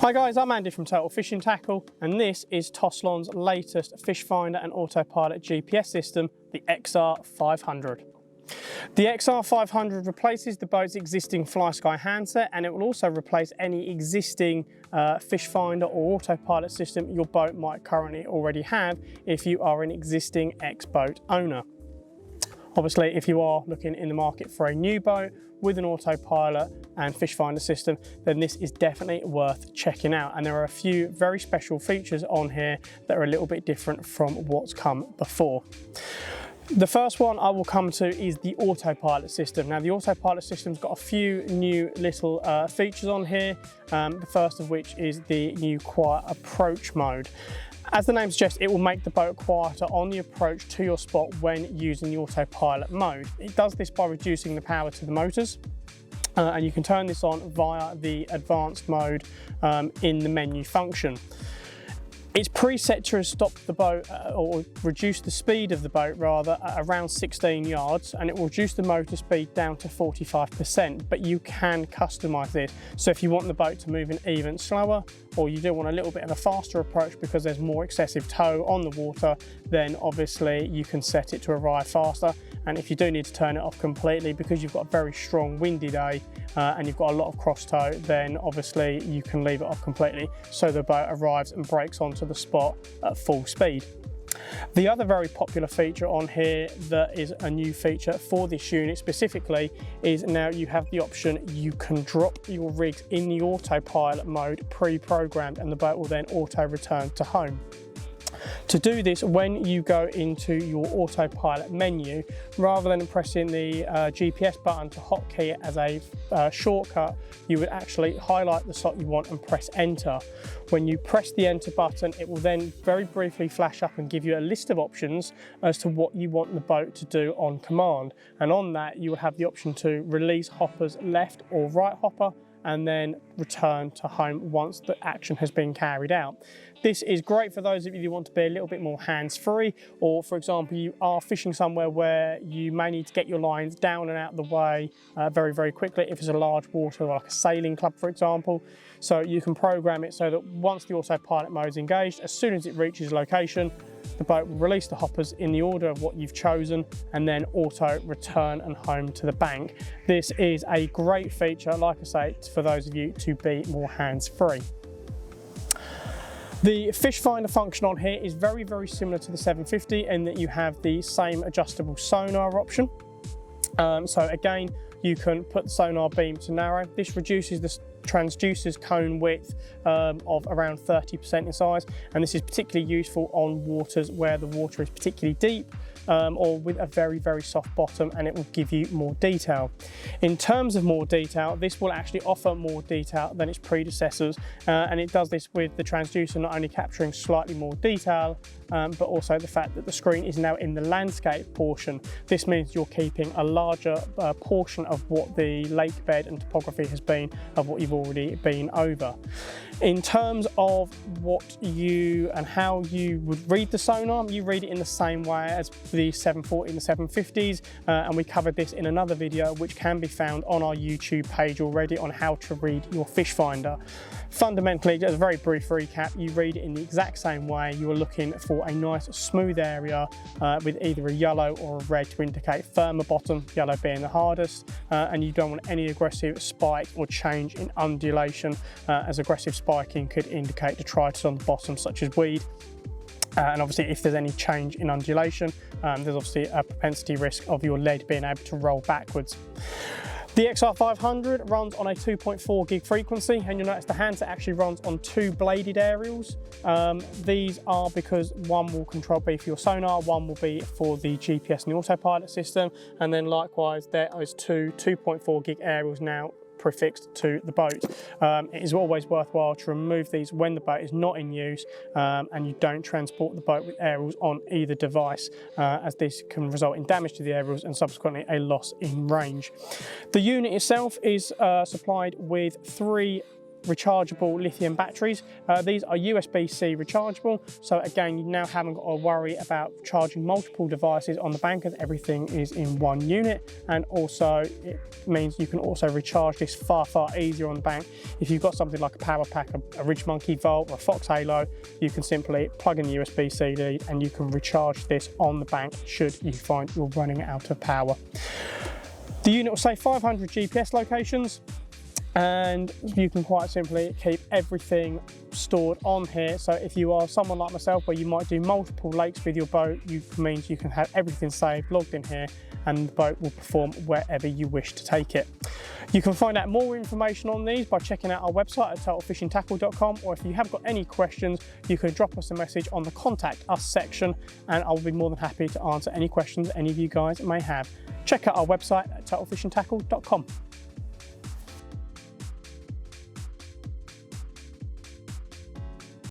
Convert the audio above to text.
Hi guys, I'm Andy from Total Fishing Tackle, and this is Toslon's latest fish finder and autopilot GPS system, the XR500. The XR500 replaces the boat's existing FlySky handset, and it will also replace any existing fish finder or autopilot system your boat might currently already have if you are an existing ex-boat owner. Obviously, if you are looking in the market for a new boat with an autopilot and fish finder system, then this is definitely worth checking out. And there are a few very special features on here that are a little bit different from what's come before. The first one I will come to is the autopilot system. Now, the autopilot system's got a few new little features on here. The first of which is the new quiet approach mode. As the name suggests, it will make the boat quieter on the approach to your spot when using the autopilot mode. It does this by reducing the power to the motors, and you can turn this on via the advanced mode in the menu function. It's preset to stop the boat or reduce the speed of the boat rather at around 16 yards, and it will reduce the motor speed down to 45%, but you can customize this. So if you want the boat to move in even slower, or you do want a little bit of a faster approach because there's more excessive tow on the water, then obviously you can set it to arrive faster. And if you do need to turn it off completely because you've got a very strong windy day and you've got a lot of cross tow, then obviously you can leave it off completely so the boat arrives and brakes onto the spot at full speed. The other very popular feature on here that is a new feature for this unit specifically is now you have the option, you can drop your rigs in the autopilot mode pre-programmed, and the boat will then auto return to home. To do this, when you go into your autopilot menu, rather than pressing the GPS button to hotkey it as a shortcut, you would actually highlight the slot you want and press enter. When you press the enter button, it will then very briefly flash up and give you a list of options as to what you want the boat to do on command. And on that, you will have the option to release hoppers left or right hopper, and then return to home once the action has been carried out. This is great for those of you who want to be a little bit more hands-free, or for example, you are fishing somewhere where you may need to get your lines down and out of the way very, very quickly if it's a large water, like a sailing club, for example. So you can program it so that once the autopilot mode is engaged, as soon as it reaches location, the boat will release the hoppers in the order of what you've chosen and then auto return and home to the bank. This is a great feature, like I say, for those of you to be more hands-free. The fish finder function on here is very, very similar to the 750 in that you have the same adjustable sonar option. So again, you can put the sonar beam to narrow. This reduces the transducer's cone width of around 30% in size, and this is particularly useful on waters where the water is particularly deep or with a very, very soft bottom, and it will give you more detail. In terms of more detail, this will actually offer more detail than its predecessors, and it does this with the transducer not only capturing slightly more detail, but also the fact that the screen is now in the landscape portion. This means you're keeping a larger portion of what the lake bed and topography has been of what you've already been over. In terms of what you and how you would read the sonar, you read it in the same way as the 740 and the 750s, and we covered this in another video which can be found on our YouTube page already on how to read your fish finder. Fundamentally, just a very brief recap, you read it in the exact same way. You are looking for a nice smooth area with either a yellow or a red to indicate firmer bottom, yellow being the hardest, and you don't want any aggressive spike or change in undulation, as aggressive spiking could indicate detritus on the bottom such as weed. And obviously if there's any change in undulation, there's obviously a propensity risk of your lead being able to roll backwards. The XR500 runs on a 2.4 gig frequency, and you'll notice the handset actually runs on two bladed aerials. These are because one will control be for your sonar, one will be for the GPS and the autopilot system, and then likewise there is two 2.4 gig aerials now prefixed to the boat. It is always worthwhile to remove these when the boat is not in use and you don't transport the boat with aerials on either device, as this can result in damage to the aerials and subsequently a loss in range. The unit itself is supplied with 3 rechargeable lithium batteries. These are USB-C rechargeable, so again, you now haven't got to worry about charging multiple devices on the bank, as everything is in one unit, and also it means you can also recharge this far easier on the bank. If you've got something like a power pack, a Ridge Monkey Volt or a Fox Halo, you can simply plug in the USB-C lead and you can recharge this on the bank should you find you're running out of power. The unit will say 500 GPS locations, and you can quite simply keep everything stored on here. So if you are someone like myself where you might do multiple lakes with your boat, it means you can have everything saved, logged in here, and the boat will perform wherever you wish to take it. You can find out more information on these by checking out our website at totalfishingtackle.com, or if you have got any questions, you can drop us a message on the Contact Us section, and I'll be more than happy to answer any questions any of you guys may have. Check out our website at totalfishingtackle.com.